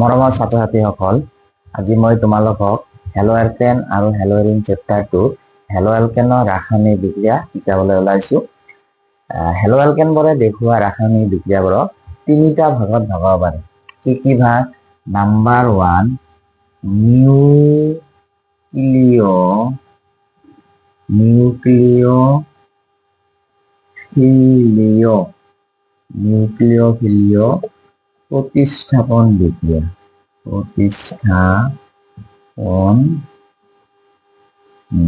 মৰমৰ ছাত্ৰ ছাত্ৰীসকল, আজি মই তোমালোকক হেলো এলকেন আৰু হেলো এৰিন চেপ্টাৰ 2 হেলো এলকেনৰ ৰাসায়নিক বিক্ৰিয়া শিকাবলৈ ওলাইছো। হেলো এলকেনবোৰে দেখুওৱা ৰাসায়নিক বিক্ৰিয়াবোৰক তিনিটা ভাগত ভগাব পাৰে। কি ভাগ? নাম্বাৰ 1 নিউক্লিওফিলিয় প্রতিস্থাপন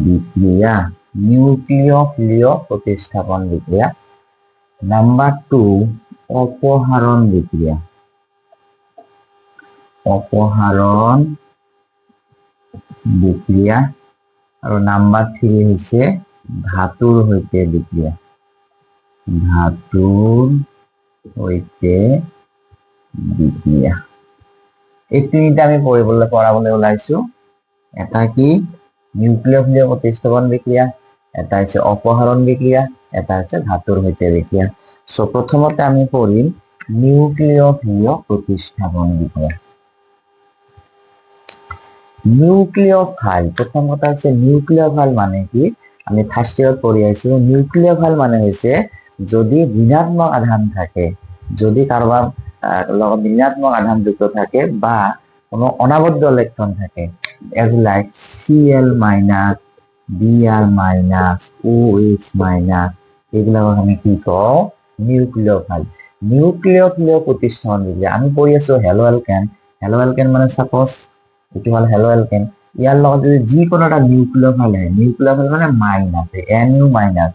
বিক্রিয়া। নিউক্লিওফিলিয় প্রতিস্থাপন বিক্রিয়া। নাম্বার 2 অপহারণ বিক্রিয়া। আর নাম্বার 3 হচ্ছে ধাতুর হইতে বিক্রিয়া। এই তিনটা আমি পড়াবলে ওলাইছো। এটা কি? নিউক্লিওফিলিয় প্রতিস্থাপন বিক্রিয়া, এটা হচ্ছে অপহরণ বিক্রিয়া, এটা হচ্ছে ধাতুর হইতে বিক্রিয়া। সো প্রথমতে আমি পড়ি নিউক্লিওফিলিয় প্রতিস্থাপন বিক্রিয়া। নিউক্লিওফাইল, প্রথম কথা হচ্ছে নিউক্লিওফাইল মানে কি? আমি ফার্স্ট ইয়ার পড়ি আইছি। নিউক্লিওফাইল মানে হচ্ছে যদি ঋণাত্মক আধান থাকে, যদি কারবার লগত ঋণাত্মক আধান যুক্ত থাকে বা কোনো অনাবদ্ধ ইলেকট্রন থাকে, as like Cl minus, Br minus, OH minus, এগুলা আমি কি কও? নিউক্লিওফাইল। নিউক্লিওফিলিয় প্রতিস্থাপন বিক্রিয়া আমি পড়ি আছো হেলো অ্যালকেন। হেলো অ্যালকেন মানে সাপোজ এটি হল হেলো অ্যালকেন, ইয়ার লগত যদি যে কোনো একটা নিউক্লিওফাইল হয়, নিউক্লিওফাইল মানে মাইনাস, NU মাইনাস,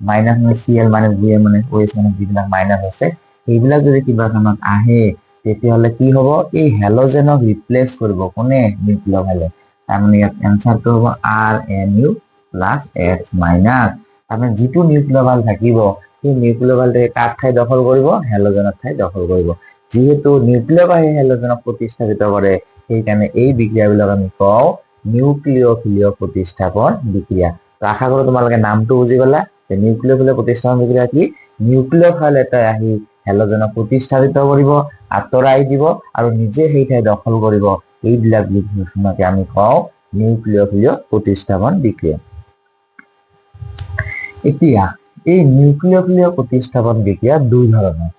মাইনাস মানে Cl minus Br minus OH minus যিবিলাক মাইনাস আছে সেইবিলাক যদি কিবা কামত আহে তেতিয়াহলে কি হব? এই হ্যালোজেনক রিপ্লেস করব কোনে? নিউক্লিওফাইলে। তার মানে ইয়াত এনসারটো হব RNU প্লাস X মাইনাস। তারপরে যিটো নিউক্লিওফাইল থাকিব সেই নিউক্লিওফাইলটোৱে কাৰ ঠাই দখল কৰিব? হ্যালোজেনৰ ঠাই দখল কৰিব। যেহেতু নিউক্লিওফাইল হ্যালোজেনক প্ৰতিস্থাপিত কৰে সেইকাৰণে এই বিক্ৰিয়াবিলাক আমি কওঁ নিউক্লিওফিলিয় প্ৰতিস্থাপন বিক্ৰিয়া। তো আশা কৰো তোমালোকে নামটো বুজি গলা যে নিউক্লিওফিলিয় প্ৰতিস্থাপন বিক্ৰিয়া কি? নিউক্লিওফাইল এটাই আহি হ্যালোজেনক প্ৰতিস্থাপিত কৰিব, আঁতৰাই দিব আৰু নিজে সেই ঠাই দখল কৰিব। এইবিলাক বিক্ৰিয়াকে আমি কওঁ নিউক্লিওফিলিয় প্ৰতিস্থাপন বিক্ৰিয়া। এতিয়া এই নিউক্লিওফিলিয় প্ৰতিস্থাপন বিক্ৰিয়া দুই ধৰণৰ।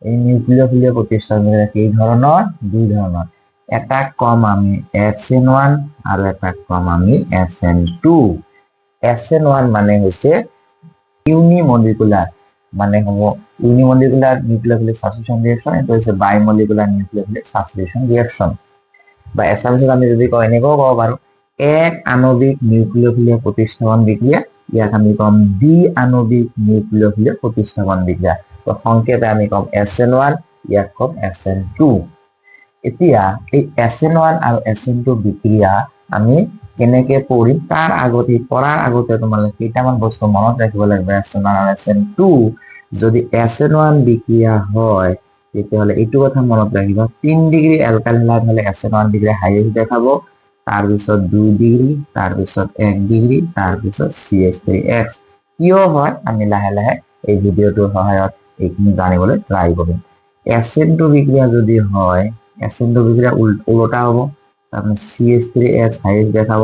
এই নিউক্লিওফিলিয় প্ৰতিস্থাপন বিক্ৰিয়া কি ধৰণৰ? দুই ধৰণৰ। এটা কম আমি SN1 আৰু এটা কম আমি SN2। SN1 মানে হৈছে ইউনিমলিকুলার, মানে হব ইউনিমলিকুলার নিউক্লিওফিলিক সাবস্টিটিউশন রিঅ্যাকশন, এটা হচ্ছে বাইমলিকুলার নিউক্লিওফিলিক সাবস্টিটিউশন রিঅ্যাকশন। বা এসামসিত আমি যদি কয় এনেকেও কব পাৰো এক আণবিক নিউক্লিওফিলিয় প্রতিস্থাপন বিক্রিয়া, ইয়াক আমি কম দ্বি আণবিক নিউক্লিওফিলিয় প্রতিস্থাপন বিক্রিয়া। তো সংক্ষেপে আমি কম SN1, ইয়াক কম SN2। এতিয়া এই SN1 আৰু SN2 বিক্ৰিয়া আমি কেনেকে পঢ়িম তাৰ আগতে পঢ়াৰ আগতে তোমালোকে কেইটামান বস্তু মনত ৰাখিব লাগিব। SN1 আৰু SN2 যদি SN1 বিক্ৰিয়া হয় তেতিয়াহলে এইটো কথা মনত ৰাখিবা 3 ডিগ্ৰী অ্যালকাইল হ্যালাইড হলে SN1 ডিগ্ৰী হাইয়েস্ট দেখাব, তাৰপিছত 2 ডিগ্ৰী, তাৰপিছত 1 ডিগ্ৰী, তাৰপিছত CH3X। কিয় হয় আমি লাহে লাহে এই ভিডিওটোৰ সহায়ত এইখিনি জানিবলৈ ট্ৰাই কৰিম। SN2 বিক্ৰিয়া যদি হয়, SN2 বিক্ৰিয়া উল্টা হব, তাৰপৰে CH3X হাইয়েস্ট দেখাব,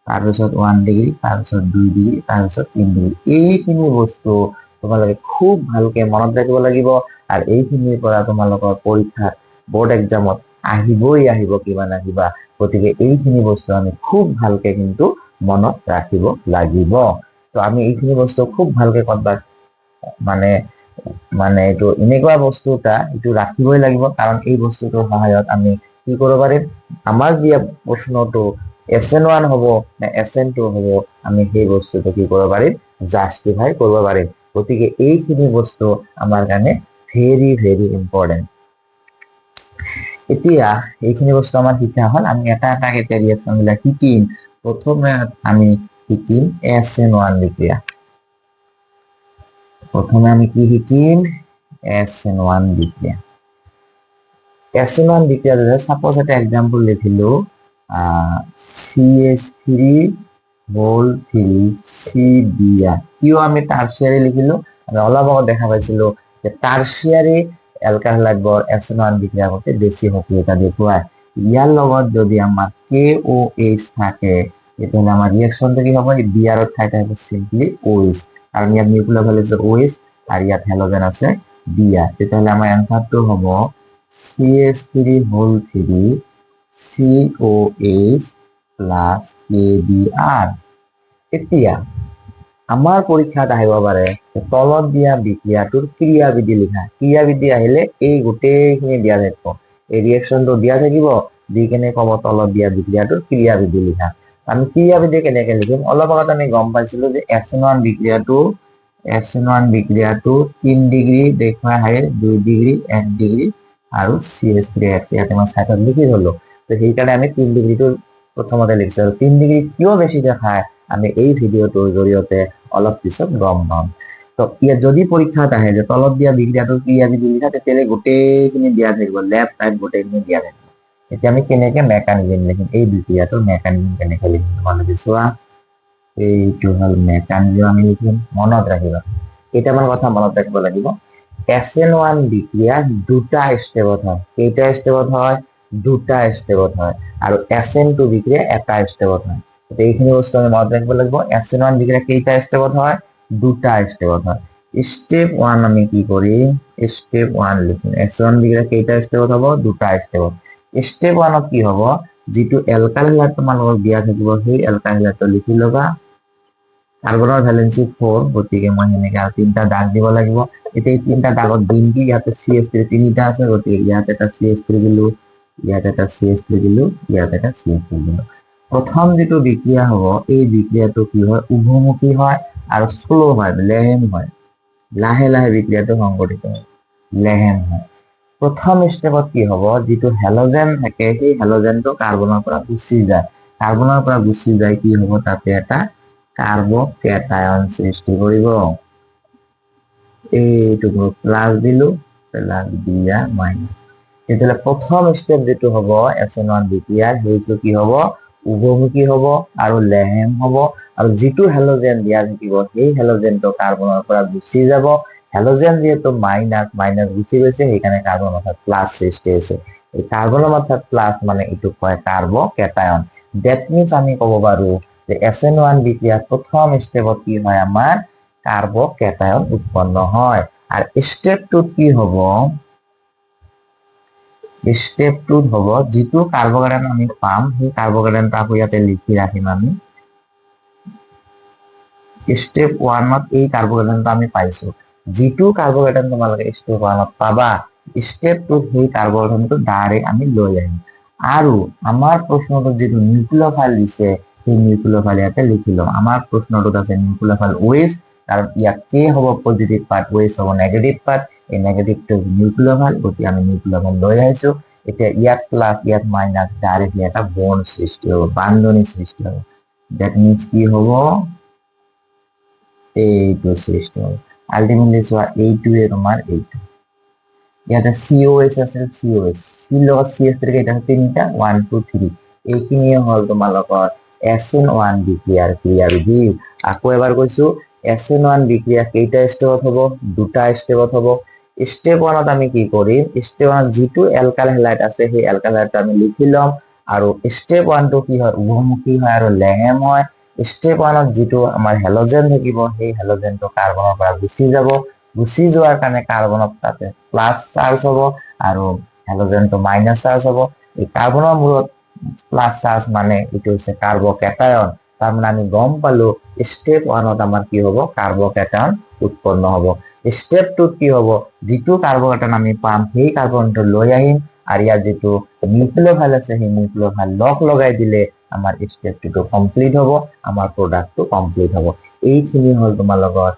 তাৰপিছত 1 ডিগ্ৰী, তাৰপিছত 2 ডিগ্ৰী, তাৰপিছত 3 ডিগ্ৰী। এইখিনি বস্তু তোমালোকে খুব ভালকে মনত ৰাখিব লাগিব আৰু এইখিনিৰ পৰা তোমালোকৰ পৰীক্ষাত বোর্ড এক্সামত আহিব কিবা না কিবা। গতিকে এইখিনি বস্তু আমি খুব ভালকে কিন্তু মনত ৰাখিব লাগিব। তো আমি এইখিনি বস্তু খুব ভালকে মানে এইটো এনেকুৱা বস্তু এটা এইটো ৰাখিবই লাগিব, কাৰণ এই বস্তুটোৰ সহায়ত আমি কি কৰিব পাৰিম? আমাৰ দিয়া প্ৰশ্নটো SN1 হ'ব না SN2 হ'ব, আমি সেই বস্তুটো কি কৰিব পাৰিম? জাস্টিফাই কৰিব পাৰিম। গতিকে এইখিনি বস্তু আমাৰ কাৰণে ভেৰি ভেৰি ইম্পৰ্টেন্ট। এতিয়া এইখিনি বস্তু আমাৰ শিকা হল, আমি এটা এটা এতিয়া ৰিয়েকশন বিলাক শিকিম। প্ৰথমে আমি শিকিম SN1 বিক্রিয়া। প্রথমে আমি কি শিকিম? SN1 বিক্রিয়া। SN1 বিক্রিয়া যদি সাপোজ একটা এক্সাম্পল লিখিলো CH3 CBr। কিয় আমি টার্সিয়ারি লিখিলো? আমি অলপ আগত দেখা পাইছিলো যে টার্সিয়ারি এলকাইল হাইলাইট বৰ SN1 বিক্ৰিয়া কৰোঁতে বেছি সক্ৰিয়তা দেখুৱায়। ইয়াৰ লগত যদি আমাৰ KOH থাকে তেতিয়াহ'লে আমাৰ ৰিয়েকশ্যনটো কি হ'ব, বিআৰ ঠাইত আহিব চিম্পলি OH, কাৰণ ইয়াত নিউক্লিয়াৰ ভ্যালু আছে OH আৰু ইয়াত হেলোজেন আছে বিআৰ। তেতিয়াহ'লে আমাৰ এনসাৰটো হ'ব CH3 COH প্লাছ KBr। এতিয়া আমাৰ পৰীক্ষাত আহিব পাৰে তলত দিয়া বিক্ৰিয়াটোৰ ক্ৰিয়াবিধি লিখা। ক্ৰিয়াবিধি আহিলে এই গোটেইখিনি দিয়া থাকিব, এই ৰিয়েকশ্যনটো দিয়া থাকিব, দি কেনে ক'ব তলত দিয়া বিক্ৰিয়াটোৰ ক্ৰিয়াবিধি লিখা। আমি ক্ৰিয়াবিধি কেনেকে লিখিম, অলপ আগত আমি গম পাইছিলো যে SN1 বিক্ৰিয়াটো 3 ডিগ্ৰী দেখুৱাই আহে, 2 ডিগ্ৰী 1 ডিগ্ৰী আৰু CH3X ইয়াতে মই চাইডত লিখি থলো। তো সেইকাৰণে আমি 3 ডিগ্ৰীটো প্ৰথমতে লিখিছো। 3 ডিগ্ৰী কিয় বেছি দেখায় আমি এই ভিডিঅ'টোৰ জৰিয়তে অলপ পিছত গম পাম। তো ইয়াত যদি পৰীক্ষাত আহে যে তলত দিয়া বিক্ৰিয়াটোৰ ক্ৰিয়াবিধি লিখা, তেতিয়াহ'লে গোটেইখিনি দিয়া থাকিব, লেফট ৰাইট গোটেইখিনি দিয়া থাকিব। এতিয়া আমি কেনেকে মেকানিজম লিখিম, এই বিক্ৰিয়াটোৰ মেকানিজম কেনেকে লিখিম তোমালোকে চোৱা। এইটো হ'ল মেকানিজম আমি লিখিম, মনত ৰাখিবা কেইটামান কথা মনত ৰাখিব লাগিব। SN1 বিক্ৰিয়া দুটা ষ্টেপত হয়। কেইটা ষ্টেপত হয়, দুটা ষ্টেপত হয়। আৰু SN2 বিক্ৰিয়া এটা ষ্টেপত হয়। এইখিনি বস্তু আমি মনত ৰাখিব লাগিব। SN1 বিক্রিয়া কেইটা স্টেপত হয়, দুটা স্টেপত হয়। স্টেপ 1 আমি কি কৰিম, স্টেপ 1 লিখিম। SN1 বিক্রিয়া কেইটা স্টেপত হ'ব, দুটা স্টেপত। স্টেপ 1 কি হ'ব, যেটো এলকাইল হাইলাইট তোমালোকক দিয়া থাকিব সেই এলকাইল হাইলাইটটো লিখি লবা। কাৰ্বনৰ ভ্যালেন্সি 4, গতিকে মই এনেকে আৰু তিনটা দাগ দিব লাগিব। এতিয়া এই তিনটা দাগত দিম কি, ইয়াতে CH3 তিনিটা আছে, গতিকে ইয়াত এটা CH3 দিলো, ইয়াত এটা CH3 দিলো, ইয়াত এটা CH3 দিলো। প্ৰথম যেটো বিক্ৰিয়া হ'ব, এই বিক্ৰিয়াটো কি হয়, উভমুখী হয় আৰু স্লো হয়, লেহেম হয়। লাহে লাহে বিক্ৰিয়াটো সংঘটিত হয়, লেহেম হয়। প্ৰথম স্টেপত কি হ'ব, যেটো হেলোজেন থাকে সেই হেলোজেনটো কাৰ্বনৰ পৰা গুচি যায়। কাৰ্বনৰ পৰা গুচি যায় কি হ'ব, তাতে এটা কাৰ্বকেটায়ন সৃষ্টি কৰিব। এইটো প্লাস দিলো, প্লাস দিয়া মাইনাস। তেতিয়াহ'লে প্ৰথম স্টেপ যেটো হ'ব SN1 বিক্ৰিয়া, সেইটো কি হ'ব, উভমুখী হ'ব আৰু লেহেম হ'ব। আৰু যেটো হেলোজেন দিয়া থাকিব সেই হেলোজেনটো কাৰ্বনৰ পৰা গুচি যাব। হেলোজেন যেহেতু মাইনাস গুচি গৈছে, সেইকাৰণে কাৰ্বন অৰ্থাৎ প্লাস সৃষ্টি হৈছে। এই কাৰ্বনৰ অৰ্থাৎ প্লাস মানে এইটো কয় কাৰ্বকেটায়ন। দ্যাট মিন্স আমি ক'ব পাৰো যে SN1 বিক্ৰিয়াৰ প্ৰথম স্টেপত কি হয়, আমাৰ কাৰ্বকেটায়ন উৎপন্ন হয়। আর স্টেপ 2 কি হ'ব, স্টেপ 2 হ'ব যেটো কাৰ্বকেটায়ন আমি পাম, সেই কাৰ্বকেটায়নটো আকৌ ইয়াতে লিখি ৰাখিম আমি। স্টেপ 1 এই কাৰ্বকেটায়নটো আমি পাইছো, যেটো কাৰ্বকেটায়ন তোমালোকে স্টেপ 1 পাবা, স্টেপ 2 সেই কাৰ্বকেটায়নটো ডাইৰেক্ট আমি লৈ আহিম। আৰু আমাৰ প্ৰশ্নটো যেটো নিউক্লিওফাইল দিছে, সেই নিউক্লিওফাইল ইয়াতে লিখি লম। আমাৰ প্ৰশ্নটোত আছে নিউক্লিওফাইল OH, কারণ ইয়াত K হ'ব পজিটিভ পার্ট, OH হ'ব নেগেটিভ পার্ট। এই নেগেটিভটো নিউক্লিওফাইল, গতিকে আমি নিউক্লিওফাইল লৈ আহিছো। এতিয়া ইয়াত প্লাস ইয়াত মাইনাস, ডাইরেক্টলি এটা বন্ড সৃষ্টি হ'ব, বান্ধনী সৃষ্টি হ'ব। দ্যাট মিন্স কি হ'ব, এইটো সৃষ্টি হ'ব। আলটিমেটলি চোৱা, এইটোৱে তোমাৰ এইটো। ইয়াতে COH আছে, COH সিৰ লগত CH3 কেইটা আছে, তিনিটা, 1 2 3। এইখিনিয়ে হ'ল তোমালোকৰ SN1 বিক্ৰিয়াৰ ক্ৰিয়াবিধি। আকৌ এবাৰ কৈছো, SN1 বিক্রিয়া কেইটা স্টেপত হ'ব, দুটা স্টেপত হ'ব। স্টেপ 1 আমি কি কৰিম, স্টেপ 1 যেটো এলকাইল হাইলাইট আছে সেই এলকাইল হাইলাইটটো আমি লিখি লম। আৰু স্টেপ 1 টো কি হয়, উভমুখী হয় আৰু লেহেম হয়। স্টেপ 1 যেটো আমাৰ হেলোজেন থাকিব, সেই হেলোজেনটো কাৰ্বনৰ পৰা গুচি যাব। গুচি যোৱাৰ কাৰণে কাৰ্বনত তাতে প্লাস চাৰ্জ হ'ব আৰু হেলোজেনটো মাইনাস চাৰ্জ হ'ব। এই কাৰ্বনৰ মূৰত প্লাস চাৰ্জ মানে এইটো হৈছে কাৰ্বকেটায়ন। তার মানে আমি গম পালো স্টেপ 1 আমার কি হ'ব, কার্বকেটায়ন উৎপন্ন হ'ব। স্টেপ 2 কি হ'ব, যেটো কার্বকেটায়ন আমি পাম সেই কার্বনটো লৈ আহিম। আর ইয়াৰ যেটো নিউক্লিওফাইল আছে সেই নিউক্লিওফাইল লগাই দিলে আমাৰ স্টেপ 2 কমপ্লিট হ'ব, আমাৰ প্ৰডাক্টটো কমপ্লিট হ'ব। এইখিনি হ'ল তোমালোকৰ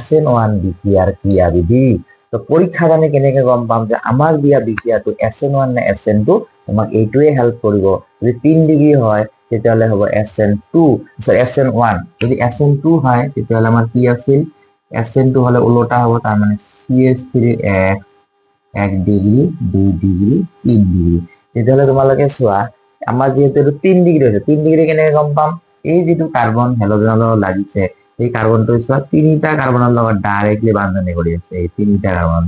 SN1 বিক্ৰিয়াৰ ক্ৰিয়াবিধি। তো পৰীক্ষাত আমি কেনেকে গম পাম যে আমাৰ দিয়া বিক্ৰিয়াটো SN1 নে SN2, তোমাক এইটোৱে হেল্প কৰিব। যদি 3 ডিগ্ৰী হয় তেতিয়াহ'লে হ'ব SN1। যদি SN2 হয় তেতিয়াহ'লে আমাৰ কি আছিল, SN2 হলে উল্টা হ'ব, তাৰ মানে CH3X 1 ডিগ্ৰী 2 ডিগ্ৰী 3 ডিগ্ৰী। তেতিয়াহ'লে তোমালোকে চোৱা, আমাৰ যেহেতু 3 ডিগ্ৰী হৈছে, 3 ডিগ্ৰী কেনেকে গম পাম, এই যেটো কাৰ্বন হেলোজেনৰ লগত লাগিছে এই কাৰ্বনটো চোৱা, তিনিটা কাৰ্বনৰ লগত ডাইৰেক্টলি বান্ধনী কৰি আছে, এই তিনিটা কাৰ্বন।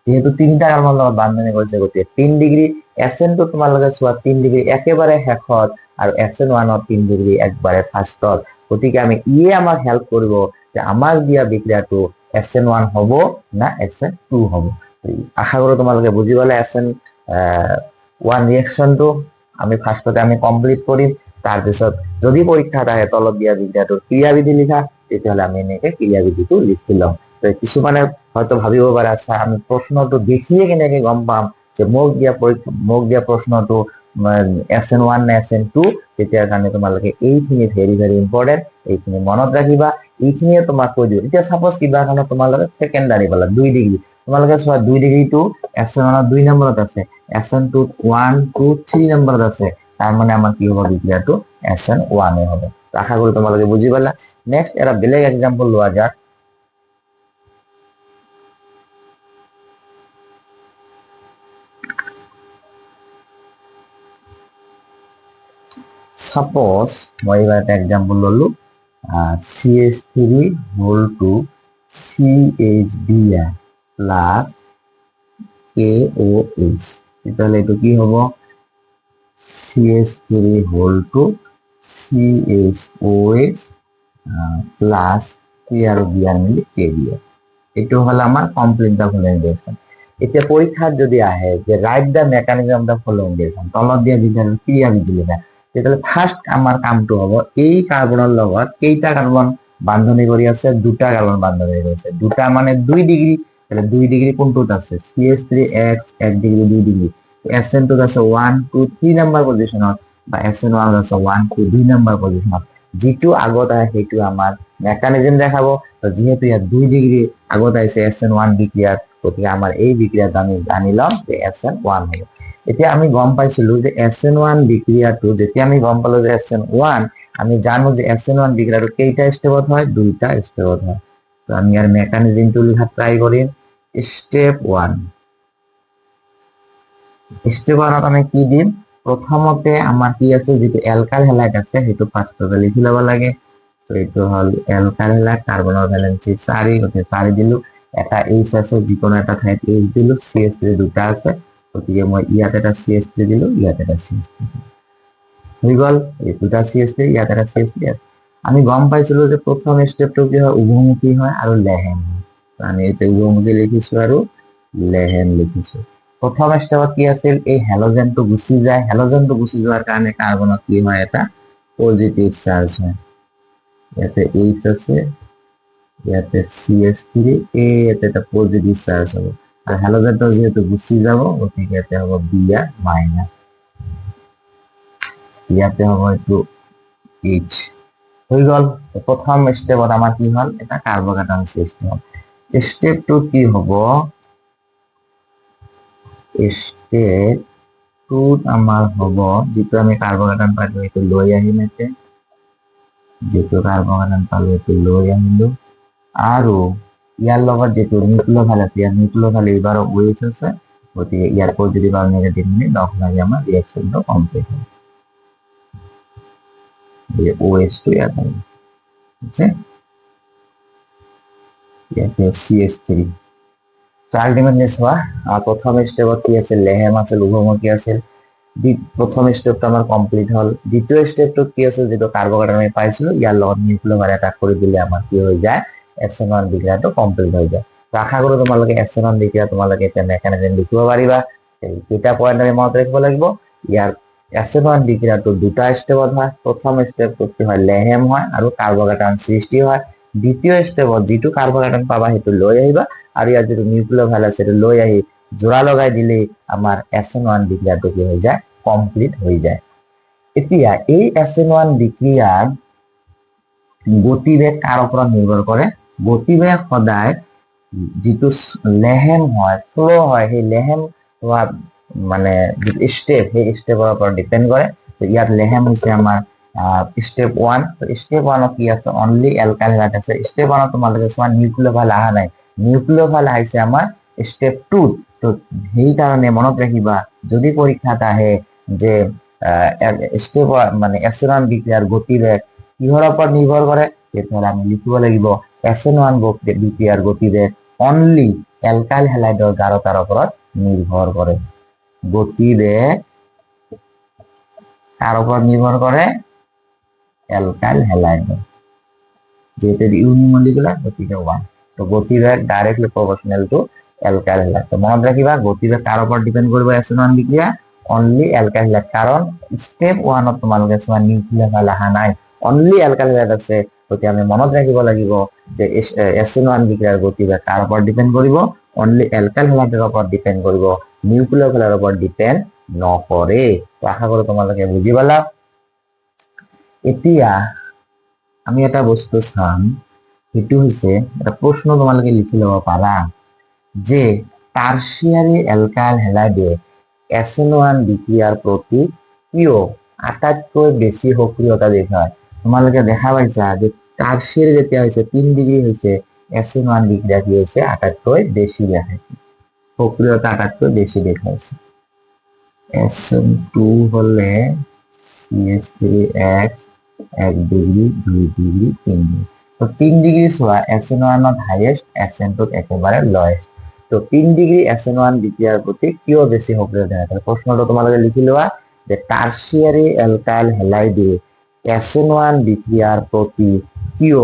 যেহেতু তিনটা কাৰ্বন লগত বান্ধনি কৰিছে গতিকে 3 ডিগ্ৰী SN2 তোমালোকে চোৱা 3 ডিগ্ৰী একেবাৰে শেষত আৰু SN1 3 ডিগ্ৰী একবাৰে ফাৰ্ষ্টত গতিকে আমি আমাক হেল্প কৰিব যে আমাক দিয়া বিক্ৰিয়াটো SN1 হ'ব না SN2 হ'ব আশা কৰো তোমালোকে বুজি পালে SN1 ৰিএকচনটো আমি ফাৰ্ষ্টতে আমি কমপ্লিট কৰিম তাৰপিছত যদি পৰীক্ষাত আহে তলত দিয়া বিক্ৰিয়াটোৰ ক্ৰিয়াবিধি লিখা তেতিয়াহ'লে আমি এনেকৈ ক্ৰিয়াবিধিটো লিখি লম কিছুমানে হয়তো ভাবিব পাৰে আচ্ছা আমি প্ৰশ্নটো দেখিয়ে কেনেকে গম পাম যে মোক দিয়া প্ৰশ্নটো SN1 নে SN2 তেতিয়াৰ কাৰণে তোমালোকে এইখিনি ভেৰি ভেৰি ইম্পৰ্টেণ্ট এইখিনি মনত ৰাখিবা এইখিনিয়ে তোমাক কৈ দিওঁ এতিয়া সাপোজ কিবা কাৰণে তোমালোকে সেকেন্ডাৰী পালা 2 ডিগ্ৰী তোমালোকে চোৱা 2 ডিগ্ৰীটো SN1 2 নম্বৰত আছে SN2 1 2 3 নম্বৰত আছে তাৰ মানে আমাৰ কি হ'ব বিক্ৰিয়াটো SN1 এ হ'ব আশা কৰো তোমালোকে বুজি পালা নেক্সট এটা বেলেগ এক্সাম্পল লোৱা যাক Suppose মই এবার একটা एग्जांपल ললো CH3 whole to CHBr plus KOH তাহলে এটা কি হবে CH3 whole to CHOH plus K are Br মিলে KBr এটা হলো আমার কমপ্লিট দা ফলোইং রিঅ্যাকশন এটা পরীক্ষার যদি আহে যে right da mechanism the following reaction তলত দিয়া বিজ্ঞানের ক্রিয়াবিধি লেখা তাহলে ফার্স্ট আমার কামটো হবো এই কার্বনের লগত কেইটা কার্বন বান্ধনী করি আছে দুটা কার্বন বান্ধনী করি আছে দুটা মানে 2 ডিগ্রি তাহলে 2 ডিগ্রি কোনটোত আছে CH3X 1 ডিগ্রি 2 ডিগ্রি SN2 আছে 1 2 3 নাম্বার পজিশনত বা SN1 আছে 1 2 2 নাম্বার পজিশনত যেটো আগত আহে সেইটো আমার মেকানিজম দেখাবো যেহেতু ইয়াত 2 ডিগ্রি আগত আইছে SN1 বিক্রিয়া গতিকে আমার এই বিক্রিয়াটা আমি জানিলাম যে SN1 হবে এতিয়া আমি গম পাইছিলো যে SN1 বিক্রিয়াটো যেতিয়া আমি গম পালো যে SN1 আমি জানো যে SN1 বিক্রিয়াটো কেইটা স্টেপত হয় দুইটা স্টেপত হয় তো আমি আর মেকানিজমটো লিখা ট্রাই করিম স্টেপ 1 স্টেপ 1 আমি কি দিম প্রথমতে আমার কি আছে যেটো অ্যালকাইল হ্যালাইড আছে সেটো ফার্স্টতে লিখি লব লাগে তো এটো হল অ্যালকাইল হ্যালাইড কার্বনের ভ্যালেন্সি 4 ওকে 4 দিলু এটা H আছে যিকোনো এটা ঠাইত H দিলু CH3 দুটা আছে গতিকে মই ইয়াত এটা CH3 দিলু ইয়াত এটা CH3 হৈ গল এই দুটা CH3 ইয়াত এটা CH3 আমি গম পাইছিলো যে প্রথম স্টেপটো কি হয় উভমুখী হয় আৰু লেহেম আমি এটা উভমুখী লিখিছো আৰু লেহেম লিখিছো প্রথম স্টেপত কি আছিল এই হ্যালোজেনটো গুছি যায় হ্যালোজেনটো গুছি যাওয়ার কারণে কার্বনত কি হয় এটা পজিটিভ চার্জ হয় ইয়াতে H আছে ইয়াতে CH3 এতে এটা পজিটিভ চার্জ হবে আর হ্যালোজেনটা যেহেতু গুছি যাব গতিকে এতে হবে Br মাইনাস ইয়াতে হবে একটু H হয়ে গেল প্রথম স্টেপত আমার কি হল এটা কার্বোক্যাটায়ন সৃষ্টি হল স্টেপ 2 কি হবো স্টেপ 2 আমার হবো যেটা আমি কার্বোক্যাটায়ন পাইলো একটু লই আহিম এতে যেটো কার্বোক্যাটায়ন পালো একটু লই আহিলো আৰু ইয়াৰ লগত যেটো নিউক্লিওফাইল আছে ইয়াৰ নিউক্লিওফাইল এবাৰ OH আছে গতিকে ইয়াৰ পজিটিভ আৰু নেগেটিভ মিলি লগ লাগি আমাৰ ৰিঅ্যাকশনটো কমপ্লিট হয় এই OH টো ইয়াত আছে ইয়াতে CH3 আলটিমেটলি চোৱা প্ৰথম স্টেপত কি আছে লেহেম আছে উভমুখী আছে প্রথম স্টেপটা আমার কমপ্লিট হল দ্বিতীয় স্টেপটো কি আছে যেটো কার্বোক্যাটায়ন আমি পাইছিলো ইয়াৰ লগত নিউক্লিওফাইল অ্যাটাক কৰি দিলে আমাৰ কি হৈ যায় SN1 বিক্ৰিয়াটো কমপ্লিট হৈ যায় তো আশা কৰো তোমালোকে SN1 বিক্ৰিয়া তোমালোকে এটা মেকানিজম লিখিব পাৰিবা এই দুটা পয়েন্ট আমি মনত ৰাখিব লাগিব ইয়াৰ SN1 বিক্ৰিয়াটো দুটা স্টেপত হয় প্ৰথম স্টেপটো কি হয় লেহেম হয় আৰু কাৰ্বোক্যাটায়ন সৃষ্টি হয় দ্বিতীয় স্টেপত যেটো কাৰ্বোক্যাটায়ন পাবা সেইটো লৈ আহিবা আৰু ইয়াৰ যেটো নিউক্লিওফাইল আছে সেইটো লৈ আহি জোড়া লগাই দিলে আমার SN1 বিক্রিয়াটো কি হৈ যায় কমপ্লিট হৈ যায় এতিয়া এই SN1 বিক্ৰিয়াৰ গতিবেগ কার উপর নির্ভর করে গতিবেগ সদায় যেটো লেহেম হয় স্লো হয় সেই লেহেম হওয়া মানে স্টেপ সেই স্টেপৰ উপৰ ডিপেন্ড কৰে তো ইয়াত লেহেম হৈছে আমাৰ স্টেপ 1 তো স্টেপ 1 কি আছে অনলি অ্যালকাইল হ্যালাইড আছে স্টেপ 1 তোমালোকে সোয়া নিউক্লিওফাইল আহা নাই নিউক্লিওফাইল আহিছে আমাৰ স্টেপ 2 তো সেই কাৰণে মনত ৰাখিবা যদি পৰীক্ষাত আহে যে স্টেপ মানে SN1 বিক্ৰিয়াৰ গতিবেগ কিহৰ ওপৰত নিৰ্ভৰ কৰে তেতিয়াহ'লে আমি লিখিব লাগিব SN1 বিক্ৰিয়াৰ গতিবেগ অনলি এলকাইল হ্যালাইডৰ গাঢ়তাৰ ওপৰত নিৰ্ভৰ কৰে গতিবেগ কাৰ ওপৰত নিৰ্ভৰ কৰে এলকাইল হ্যালাইডৰ যেহেতু ইউনিমলিকুলার গতিকে 1 তো গতিবেগ directly proportional to alkyl halide তো মনে রাখিবা গতিবেগ কার উপর ডিপেন্ড করবে SN1 বিক্রিয়া অনলি এলকাইল হ্যালাইড কারণ স্টেপ 1 ত তোমালোকে সোৱা নিউক্লিয়াৰ ফাল আহা নাই অনলি এলকাইল হ্যালাইড আছে গতি আমি মনত ৰাখিব লাগিব যে SN1 বিক্ৰিয়াৰ গতিবেগ কাৰ উপৰ ডিপেন্ড কৰিব অনলি এলকাইল হ্যালাইডৰ উপৰ ডিপেন্ড কৰিব নিউক্লিয়াৰ ফালৰ উপৰ ডিপেন্ড নকৰে তো আশা কৰো তোমালোকে বুজি পালা এতিয়া আমি এটা বস্তু চাম সেইটো হৈছে এটা প্ৰশ্ন তোমালোকে লিখি লব পাৰা যে টারশিয়ারি এলকাইল হ্যালাইডে SN1 বিক্রিয়ার প্রতি কিয় আটাইতকৈ বেছি সক্রিয়তা দেখায় তোমালোকে দেখা পাইছা যে টারশিয়ারি যেতিয়া হৈছে 3 ডিগ্রি হৈছে SN1 বিক্রিয়া কি হৈছে আটাইতকৈ বেছি দেখাইছে সক্রিয়তা আটাইতকৈ বেছি দেখাইছে SN2 হলে CH3X 1 ডিগ্রি 2 ডিগ্রি 3 ডিগ্রি তো 3 ডিগ্রি সোয়া SN1 ত হাইয়েস্ট SN2 একেবারে লোয়েস্ট তো 3 ডিগ্রি SN1 বিক্রিয়ার প্রতি কিয় বেশি সক্রিয় দেখা তাহলে প্রশ্নটা তোমালোকে লিখি লওয়া যে টারশিয়ারি এলকাইল হ্যালাইডে SN1 বিক্রিয়ার প্রতি কিয়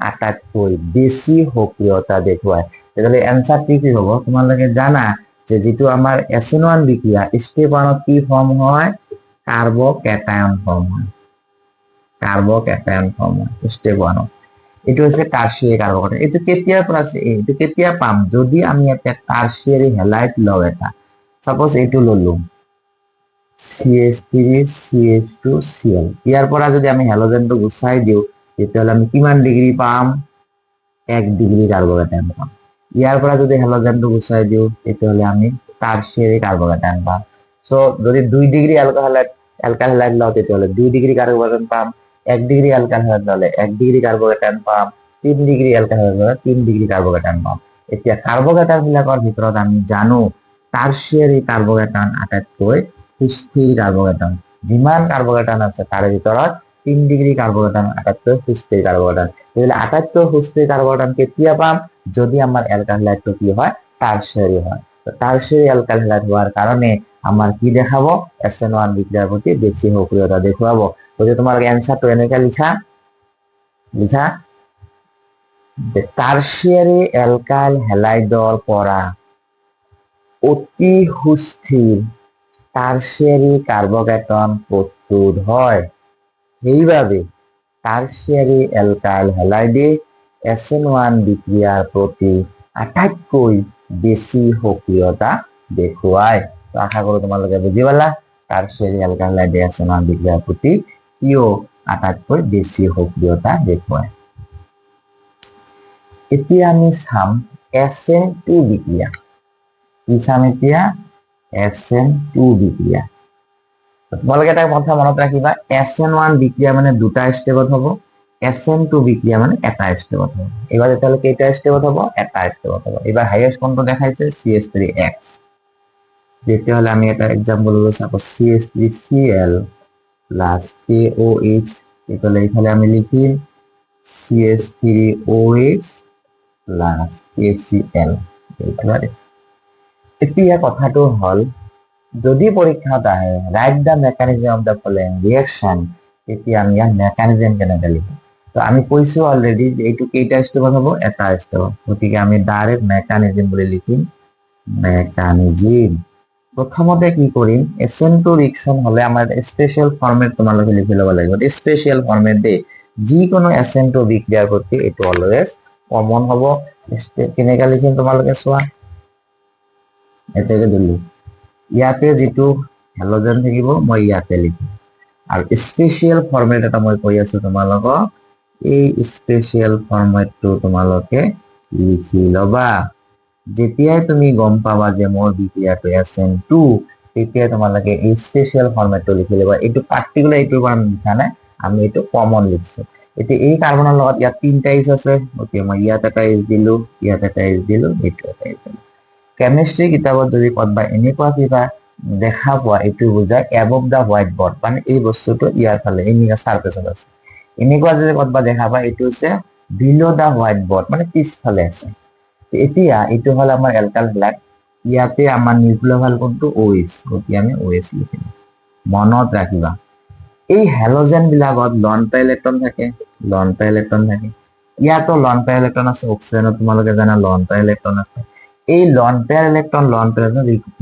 আটাইতকৈ বেশি সক্রিয়তা দেখুৱায় তাহলে অ্যানসাৰ কি হ'ব তোমালোকে জানা যে যেটো আমাৰ SN1 বিক্রিয়া স্টেপ 1 কি ফর্ম হয় কার্বোক্যাটায়ন ফর্ম হয় কার্বোক্যাটায়ন ফর্ম হয় স্টেপ 1 এটা হচ্ছে টারশিয়ারি কার্বোক্যাটায়ন এটা কেতিয়া পৰা আছে এটা কেতিয়া পাম যদি আমি একটা টাৰশিয়াৰি হ্যালাইড লও এটা সাপোজ এইটো ললো CH3 CH2 Cl ইয়াৰ পৰা যদি আমি হ্যালোজেনটো গুছাই দিও তেতিয়াহলে আমি কিমান ডিগ্ৰি পাম 1 ডিগ্ৰি কাৰ্বোক্যাটায়ন পাম ইয়াৰ পৰা যদি হ্যালোজেনটো গুছাই দিও তেতিয়াহলে আমি টারশিয়ারি কার্বোক্যাটায়ন পাম সো যদি 2 ডিগ্রি অ্যালকাইল হ্যালাইড লও তেতিয়াহলে 2 ডিগ্রি কার্বোক্যাটায়ন পাম 1 ডিগ্রি অ্যালকাইল হ্যালাইড ললে 1 ডিগ্রি কার্বোক্যাটায়ন পাম 3 ডিগ্রি অ্যালকাইল হ্যালাইড ললে 3 ডিগ্রি কার্বোক্যাটায়ন পাম এতিয়া কার্বোক্যাটায়ন বিলাকৰ ভিতৰত আমি জানো টাৰশিয়াৰি কাৰ্বোক্যাটায়ন আটাইতকৈ সুস্থিৰ কাৰ্বোক্যাটায়ন যিমান কাৰ্বোক্যাটায়ন আছে তাৰ ভিতৰত 3 ডিগ্ৰি কাৰ্বোক্যাটায়ন আটাইতকৈ সুস্থিৰ কাৰ্বোক্যাটায়ন তাহলে আটাইতকৈ সুস্থিৰ কাৰ্বোক্যাটায়ন কেতিয়া পাম যদি আমাৰ অ্যালকাইল হ্যালাইডটো কি হয় টারশিয়ারি হয় তো টারশিয়ারি অ্যালকাইল হ্যালাইড হওয়ার কারণে আমার কি দেখাবো SN1 বিক্রিয়ার প্রতি বেশি সক্রিয়তা দেখুৱাবো তো তোমাৰ অ্যানসাৰটো এনেকা লিখা যে টাৰশিয়াৰি অ্যালকাইল হ্যালাইডৰ পৰা অতি সুস্থিৰ টাৰশিয়াৰি কাৰ্বোক্যাটায়ন প্ৰস্তুত হয় সেইভাবে টাৰশিয়াৰি অ্যালকাইল হ্যালাইডে SN1 বিক্ৰিয়াৰ প্ৰতি আটাইতকৈ বেশি সক্ৰিয়তা দেখুৱায় তো আশা কৰো তোমালোকে বুজি পালা টাৰশিয়াৰি অ্যালকাইল হ্যালাইডে SN1 বিক্ৰিয়াৰ প্ৰতি কিয় আটাইতকৈ বেশি সক্ৰিয়তা দেখুৱায় এতিয়া আমি চাম SN2 বিক্ৰিয়া কি চাম এতিয়া SN2 বিক্ৰিয়া তোমালোকে এটা কথা মনত ৰাখিবা SN1 বিক্ৰিয়া মানে দুটা স্টেপত হ'ব SN2 বিক্ৰিয়া মানে এটা স্টেপত হ'ব এবাৰ তেতিয়াহলে কেইটা স্টেপত হ'ব এটা স্টেপত হ'ব এবাৰ হাইয়েস্ট কোনটো দেখাইছে CH3X তেতিয়াহলে আমি এটা एग्जांपल ললো সাপোজ CH3Cl KOH তেতিয়াহলে এখানে আমি লিখিম CH3OH KCl একেবারে এতিয়া কথাটো হল যদি পৰীক্ষাত আহে right the mechanism of the following reaction তেতিয়া আমি ইয়াৰ মেকানিজম কেনেকৈ লিখিম তো আমি কৈছো অলৰেডি যে এইটো কেইটা স্টেপত হ'ব এটা স্টেপ গতিকে আমি ডাইরেক্ট মেকানিজম বুলি লিখিম মেকানিজম প্রথমতে কি কৰিম SN2 ৰিঅ্যাকশন হলে আমাৰ স্পেশাল ফৰম্যাট তোমালোকে লিখি ল'ব লাগিব স্পেশাল ফৰম্যাট দে যিকোনো SN2 বিক্ৰিয়াৰ প্ৰতি এটো অলৱেজ কমন হ'ব কেনেকৈ লিখিম তোমালোকে চোৱা এটাকে দিলো ইয়াতে যেটো হ্যালোজেন থাকিব মই ইয়াতে লিখিম আৰু স্পেশাল ফৰম্যাট এটা মই কৈ আছো তোমালোকক এই স্পেশাল ফৰম্যাটটো তোমালোকে লিখি লবা যেতিয়াই তুমি গম পাবা যে মোৰ বিক্রিয়াটো SN2 তেতিয়া তোমালোকে এই স্পেশাল ফরম্যাটটো লিখি লবা এটো পার্টিকুলার এটো কারণ লিখা নাই আমি এটো কমন লিখছো এতিয়া এই কাৰ্বনৰ লগত ইয়াত তিনটা H আছে ওকে মই ইয়াত এটা H দিলো ইয়াত এটা H দিলো এটো এটা H দিলো কেমিস্ট্রি কিতাবত যদি কতবা এনেকুৱা কিবা দেখা পোৱা এটো বুজায় অ্যাবভ দা হোয়াইট বৰ্ড মানে এই বস্তুটো ইয়াৰ ফালে এনেকা সাৰফেসত আছে এনেকুৱা যদি কতবা দেখা পায় এটো হৈছে বিলো দা হোয়াইট বৰ্ড মানে পিছফালে আছে এতিয়া এইটো হল আমাৰ এলকাইল হেলাইড, ইয়াতে আমাৰ নিউক্লিঅফাইল কোনটো OH, গতিকে আমি OH লিখিম। মনত ৰাখিবা এই হেলোজেন বিলাকত লন পেয়াৰ ইলেক্ট্ৰন থাকে, লন পেয়াৰ ইলেক্ট্ৰন থাকে, ইয়াতো লন পেয়াৰ ইলেক্ট্ৰন আছে, অক্সিজেনত তোমালোকে জানা লন পেয়াৰ ইলেক্ট্ৰন আছে। এই লন পেয়াৰ ইলেক্ট্ৰন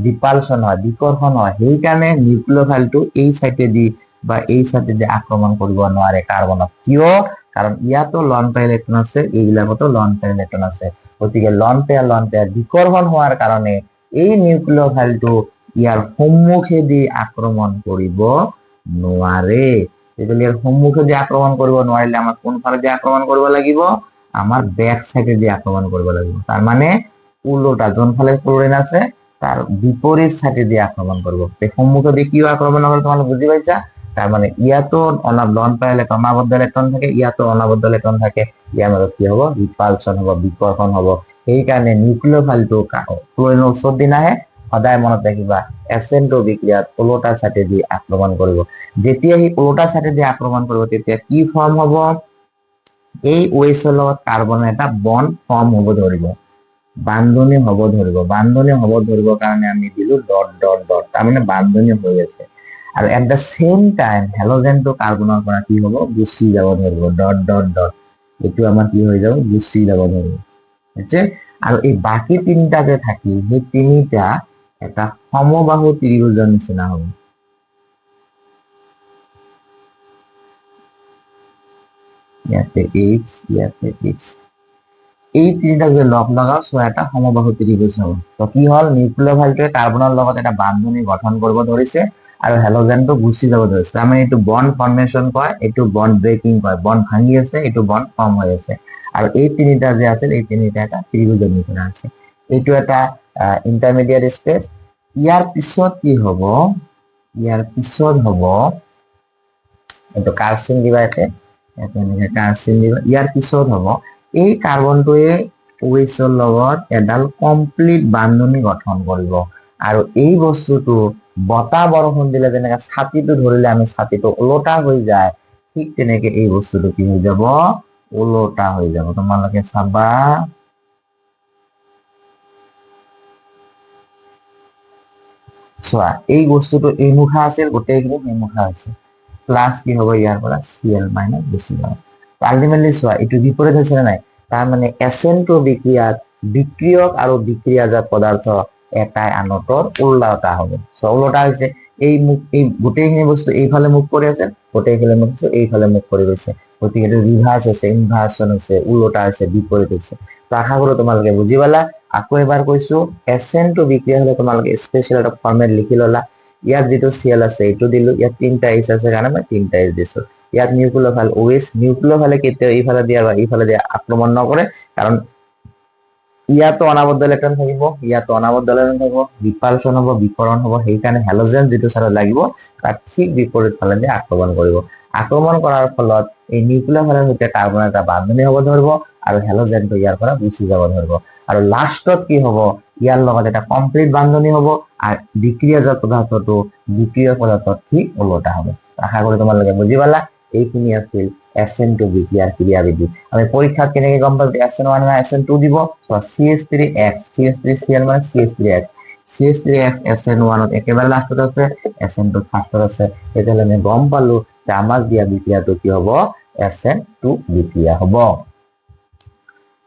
ৰিপালচন হয়, বিকৰ্ষণ হয়, সেইকাৰণে নিউক্লিঅফাইলটো এই চাইডেদি বা এই চাইডেদি আক্ৰমণ কৰিব নোৱাৰে কাৰ্বনক। কিয়? কাৰণ ইয়াতো লন পেয়াৰ ইলেক্ট্ৰন আছে, এইবিলাকতো লন পেয়াৰ ইলেক্ট্ৰন আছে, গতিকে লন পেয়াৰ বিকৰ্ষণ হোৱাৰ কাৰণে এই নিউক্লিঅফাইলটো ইয়াৰ সন্মুখেদি আক্ৰমণ কৰিব নোৱাৰে। ইয়াৰ সন্মুখেদি আক্ৰমণ কৰিব নোৱাৰিলে আমাৰ কোনফালেদি আক্ৰমণ কৰিব লাগিব? আমাৰ বেক চাইডেদি আক্ৰমণ কৰিব লাগিব। তাৰ মানে উল্টা, যোনফালে ক্লোৰিন আছে তাৰ বিপৰীত চাইডেদি আক্ৰমণ কৰিব। সন্মুখেদি কিয় আক্ৰমণ কৰে তোমালোকে বুজি পাইছা? তাৰ মানে ইয়াতো লন পেয়াৰ ইলেক্ট্ৰন অনাবদ্ধ ইলেক্ট্ৰন থাকে, ইয়াতো অনাবদ্ধ ইলেক্ট্ৰন থাকে, ইয়াৰ মাজত কি হ'ব? ৰিপালচন হ'ব, বিকৰ্ষণ হ'ব। সেইকাৰণে নিউক্লিঅফাইলটো ক্লোৰিনৰ ওচৰত দি নাহে, সদায় মনত ৰাখিবা SN2 বিক্ৰিয়াত ওলোটা চাইডেদি আক্ৰমণ কৰিব। যেতিয়া সি ওলোটা চাইডেদি আক্ৰমণ কৰিব তেতিয়া কি ফৰ্ম হ'ব? এই OH লগত কাৰ্বনৰ এটা বন্ড ফৰ্ম হ'ব ধৰিব, বান্ধনী হ'ব ধৰিব। বান্ধনী হ'ব ধৰিবৰ কাৰণে আমি দিলো ডট ডট ডট, তাৰমানে বান্ধনী হৈ আছে। আৰু এট দ্য সেম টাইম হেলোজেনটো কাৰ্বনৰ পৰা কি হ'ব? গুচি যাব ধৰিব, ডট ডট ডট। এইটো আমাৰ কি হৈ যাব? গুচি যাব ধৰিব। বুজিছে? আৰু এই বাকী তিনিটা যে থাকিল, সেই তিনিটা এটা সমবাহু ত্ৰিভুজৰ নিচিনা হ'ব। ইয়াতে H, ইয়াতে H, এই তিনিটা যদি লগ লগাও এটা সমবাহু ত্ৰিভুজ হ'ব। তো কি হ'ল? নিউক্লিঅফাইলটোৱে কাৰ্বনৰ লগত এটা বান্ধনী গঠন কৰিব ধৰিছে আৰু হেলোজেনটো গুচি যাব ধৰিছে। তাৰমানে এইটো বন্ড ফৰ্মেশ্যন কয়, এইটো বন্ড ব্ৰেকিং কয়। বন্ড ভাঙি আছে, এইটো বন্ড ফৰ্ম হৈ আছে। আৰু এই তিনিটা যে আছিল, এই তিনিটা এটা ত্ৰিভুজৰ নিচিনা আছে। এইটো এটা ইন্টাৰমিডিয়েট ষ্টেজ। ইয়াৰ পিছত কি হ'ব? ইয়াৰ পিছত হ'ব এইটো কাৰ্চিন দিবা, এনেকে কাৰ্চিন দিবা। ইয়াৰ পিছত হ'ব এই কাৰ্বনটোৱে OH লগত এডাল কমপ্লিট বান্ধনী গঠন কৰিব। আৰু এই বস্তুটো বতাহ বৰষুণ দিলে যেনেকে ছাতিটো ধৰিলে আমি ছাতিটো ওলোটা হৈ যায়, ঠিক তেনেকে এই বস্তুটো কি হৈ যাব? ওলোটা হৈ যাব। তোমালোকে চাবা চোৱা, এই বস্তুটো এই মুখা আছিল, গোটেইখিনি এই মুখা হৈছে। প্লাস কি হ'ব? ইয়াৰ পৰা Cl মাইনাস গুচি যাব। আলটিমেটলি চোৱা, এইটো বিপৰীত হৈছে নাই? তাৰ মানে SN2 বিক্ৰিয়াত বিক্ৰিয়ক আৰু বিক্ৰিয়াজাত পদাৰ্থ এটাই আনটোৰ ওলোটা হ'ব। ওলোটা হৈছে এই মুখ, এই গোটেইখিনি বস্তু এইফালে মুখ কৰি আছে, গোটেইখিনি বস্তু এইফালে মুখ কৰি গৈছে। গতিকে এইটো ৰিভাৰ্স হৈছে, ইনভাৰ্সন হৈছে, ওলোটা হৈছে, বিপৰীত হৈছে। তো আশা কৰো তোমালোকে বুজি পালা। আকৌ এবাৰ কৈছো, SN2 বিক্ৰিয়া হলে তোমালোকে স্পেচিয়েল এটা ফৰ্মেট লিখি ললা। ইয়াত যিটো Cl আছে এইটো দিলো, ইয়াত তিনটা H আছে কাৰণে মই তিনটা H দিছো। ইয়াত নিউক্লিঅফাইল OH, নিউক্লিঅফাইলে কেতিয়াও এইফালে দিয়া বা এইফালে দিয়া আক্ৰমণ নকৰে, কাৰণ ইয়াতো অনাবদ্ধ ইলেক্ট্ৰন থাকিব, ইয়াতো অনাবদ্ধ ইলেক্ট্ৰন থাকিব, ৰিপালচন হ'ব, বিকৰণ হ'ব। সেইকাৰণে হেলোজেন যিটো চাইডত লাগিব তাৰ ঠিক বিপৰীত ফালে দিয়ে আক্ৰমণ কৰিব। আক্ৰমণ কৰাৰ ফলত এই নিউক্লিঅফাইলৰ সৈতে কাৰ্বনৰ এটা বান্ধনী হ'ব ধৰিব আৰু হেলোজেনটো ইয়াৰ পৰা গুচি যাব ধৰিব। আৰু লাষ্টত কি হ'ব? ইয়াৰ লগত এটা কমপ্লিট বান্ধনী হ'ব আৰু বিক্ৰিয়াজাত পদাৰ্থটো বিক্ৰিয়া পদাৰ্থত ঠিক ওলোটা হ'ব। আশা কৰো তোমালোকে বুজি পালা। এইখিনি আছিল SN2 বিক্ৰিয়াৰ ক্ৰিয়াবিধি। আমি পৰীক্ষাত কেনেকে গম পাম SN1 না SN2 দিব? CH3X, CH3Cl মানে CH3X, CH3X SN1 একেবাৰে লাষ্টত আছে, SN2 ফাৰ্ষ্টত আছে। তেতিয়াহ'লে আমি গম পালো যে আমাক দিয়া বিক্ৰিয়াটো কি হ'ব? SN2 বিক্ৰিয়া হ'ব।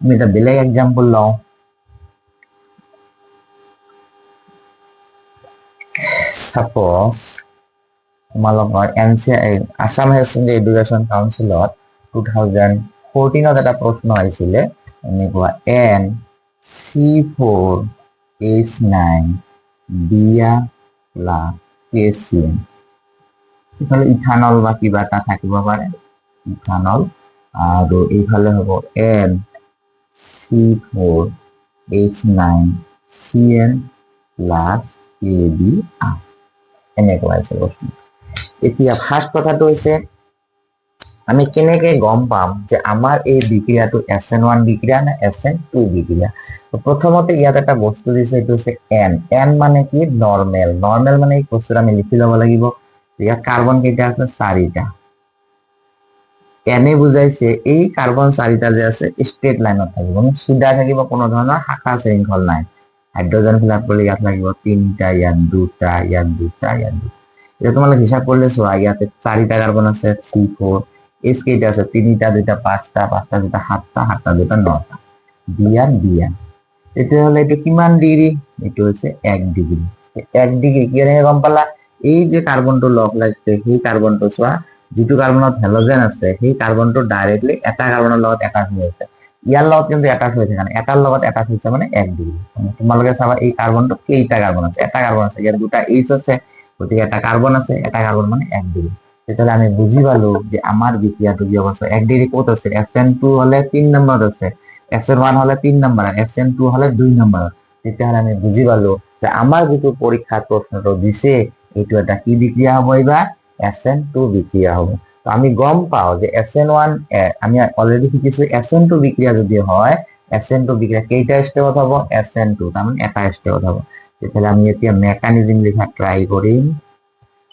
আমি এটা বেলেগ এক্সাম্পল লওঁ। সাপোজ তোমালোকৰ আসাম হায়াৰ ছেকেণ্ডাৰী এডুকেশ্যন কাউন্সিলত 2014ত এটা প্ৰশ্ন আহিছিলে এনেকুৱা, NC4H9 বিয়া প্লাছ KCl, এইফালে ইথানল বা কিবা এটা থাকিব পাৰে, ইথানল, আৰু এইফালে হ'ব NC4H9Cl প্লাছ KBr, এনেকুৱা আছে প্ৰশ্ন। এতিয়া ফাৰ্ষ্ট কথাটো হৈছে আমি কেনেকে গম পাম যে আমাৰ এই বিক্ৰিয়াটো SN1 বিক্ৰিয়া না SN2 বিক্ৰিয়া? প্ৰথমতে ইয়াত এটা বস্তু দিছে, এইটো হৈছে N। N মানে কি? নৰ্মেল। নৰ্মেল মানে এই বস্তুটো আমি লিখি ল'ব লাগিব। ইয়াত কাৰ্বন কেইটা আছে? 4টা। এনে বুজাইছে এই কাৰ্বন চাৰিটা যে আছে ষ্ট্ৰেট লাইনত থাকিব, চিধা থাকিব, কোনো ধৰণৰ শাখা শৃংখল নাই। হাইড্ৰজেন ফিল আপ কৰিলে ইয়াত লাগিব 3টা, ইয়াত 2টা, ইয়াত 2টা, ইয়াত 2টা। এতিয়া তোমালোকে হিচাপ কৰিলে চোৱা, ইয়াতে 4টা কাৰ্বন আছে, C4, এছ কেইটা আছে, 3টা, 2টা, 5টা, 5টা, 2টা, 7টা, 7টা, 2টা, 9টা, বিয়ান বিয়ান। তেতিয়াহ'লে এইটো কিমান ডিগ্ৰী? এইটো হৈছে 1 ডিগ্ৰী। 1 ডিগ্ৰী কেনেকে গম পালা? এই যে কাৰ্বনটো লগ লাগিছে, সেই কাৰ্বনটো চোৱা, যিটো কাৰ্বনত হেলোজেন আছে সেই কাৰ্বনটো ডাইৰেক্টলি এটা কাৰ্বনৰ লগত এটাচ হৈ আছে, ইয়াৰ লগত কিন্তু এটাচ হৈ থাকে না, এটাৰ লগত এটাচ হৈছে মানে 1 ডিগ্ৰী। তোমালোকে চাবা এই কাৰ্বনটো কেইটা কাৰ্বন আছে? এটা কাৰ্বন আছে, ইয়াত 2টা H আছে, গতিকে এটা কাৰ্বন আছে, এটা কাৰ্বন মানে 1 ডিগ্ৰী। তেতিয়াহ'লে আমি বুজি পালো যে আমাৰ বিক্ৰিয়াটো কি অবস্থা, 1 ডিগ্ৰী ক'ত আছে? SN2 হলে 3 নম্বৰত আছে, SN1 হলে 3 নম্বৰত, SN2 হলে 2 নম্বৰত। তেতিয়াহ'লে আমি বুজি পালো যে আমাৰ যিটো পৰীক্ষাত প্ৰশ্নটো দিছে এইটো এটা কি বিক্ৰিয়া হ'ব? এইবাৰ SN2 বিক্রিয়া হ'ব। তো আমি গম পাও যে SN1 আমি অলরেডি শিকিছো, SN2 বিক্রিয়া যদি হয়, SN2 বিক্রিয়া কেইটা স্টেপত হ'ব? SN2 তার মানে এটা স্টেপত হ'ব। তেতিয়াহ'লে আমি এতিয়া মেকানিজম লিখা ট্রাই কৰিম।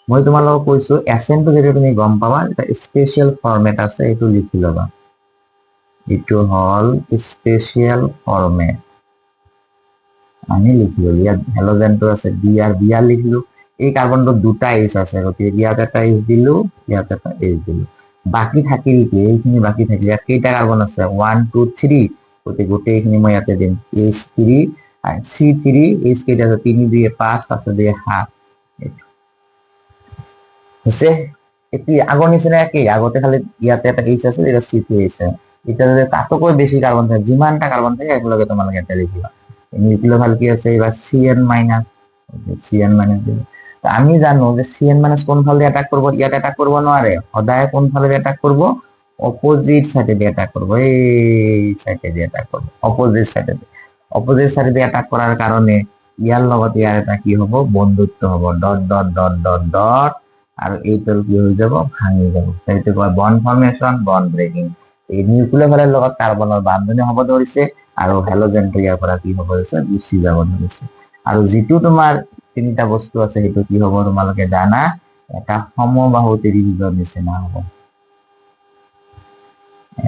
মই তোমালোকক কৈছো SN2 যদি তুমি গম পাবা, এটা স্পেশাল ফরম্যাট আছে, এইটো লিখি লবা। এইটো হল স্পেশাল ফরম্যাট। আমি লিখিলো, ইয়াত হেলোজেনটো আছে বিআর, বিআর লিখলো। এই কার্বনটো 2টা H আছে, গতিকে ইয়াত এটা H দিলো, ইয়াত এটা H দিলো। বাকি থাকিল কি? এইখিনি বাকি থাকিল। ইয়াত কেইটা কার্বন আছে? 1 2 3, গতিকে গোটেইখিনি মই ইয়াতে দিম H3 আর C3। H কেইটা আছে? 3 2 5, 5 2 7। হৈছে এতিয়া আগৰ নিচিনা কি? আগতে খালি ইয়াতে এটা H আছে, এটা C3 আছে। এটা যদি তাতকৈ বেছি কার্বন থাকে, যিমানটা কার্বন থাকে একেলগে তোমালোকে এটা লিখিবা। নিউক্লিওফাইল কি আছে? এবার CN মাইনাস, CN মাইনাস দিলে। তো আমি জানো যে CN মাইনাস কোন ফালে অ্যাটাক করব? ইয়াত অ্যাটাক করব নোৱাৰে, সদায় কোন ফালে অ্যাটাক করব? অপোজিট সাইডে দিয়ে অ্যাটাক করব, এই সাইডে দিয়ে অ্যাটাক করব, অপোজিট সাইডে দিয়ে। অপোজিট সাইডে দিয়ে অ্যাটাক করার কারণে ইয়ার লগত ইয়ার এটা কি হব? বন্ধুত্ব হব, dot dot dot dot dot, আর এইটার কি হয়ে যাব? ভাঙি যাব। সেইটো কয় বন্ড ফর্মেশন, বন্ড ব্রেকিং। এই নিউক্লিওফাইলের লগত কার্বনের বান্ধনী হব ধৰিছে, আৰু হেলোজেনটো ইয়াৰ পৰা কি হ'ব ধৰিছে? গুচি যাব ধৰিছে। আৰু যিটো তোমাৰ তিনিটা বস্তু আছে সেইটো কি হ'ব তোমালোকে জানা? এটা সমবাহু ত্ৰিভুজৰ নিচিনা হ'ব,